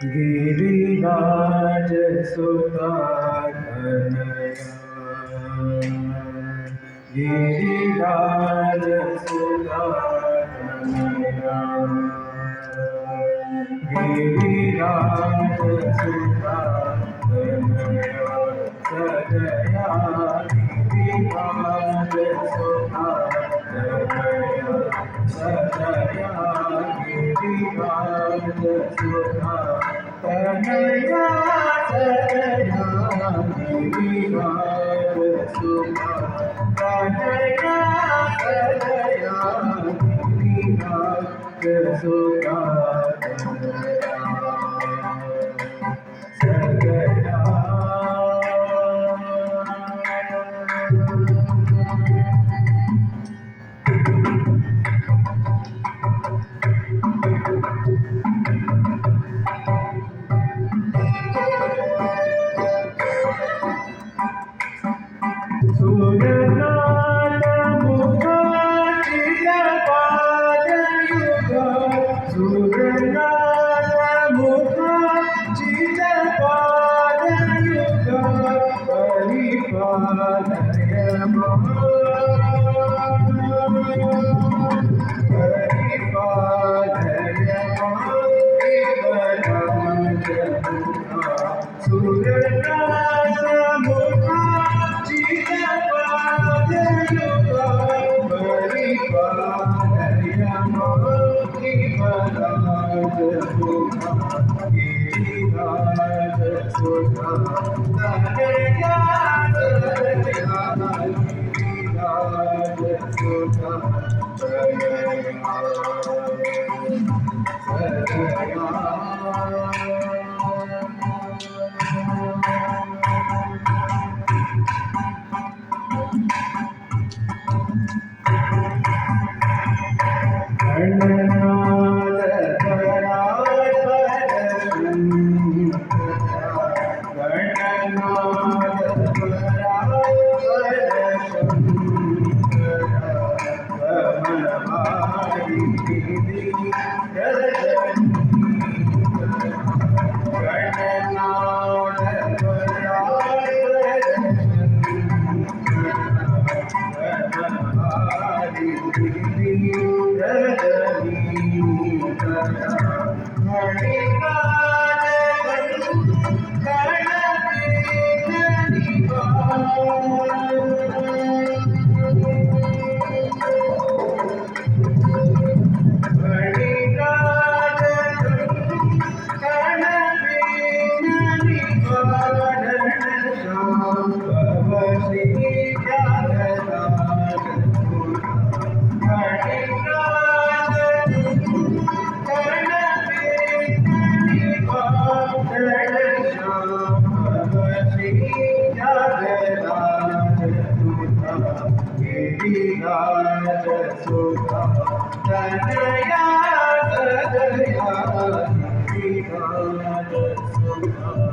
गिरिराज सुता तनया गिरिराज सुता तनया गिरिराज सुता तनया सजया गिरिराज सुता तनया सजया गिरिराज सुता तनया सजया गिरिराज सुता तनया सजया गिरिराज सुता तनया सजया सूरनाथ मुखाचिल पादयुग सूरनाथ मुखाचिल पादयुग परिपालय परिपालय सूरनाथ मुखाचिल तनया सजया गिरिराज सुता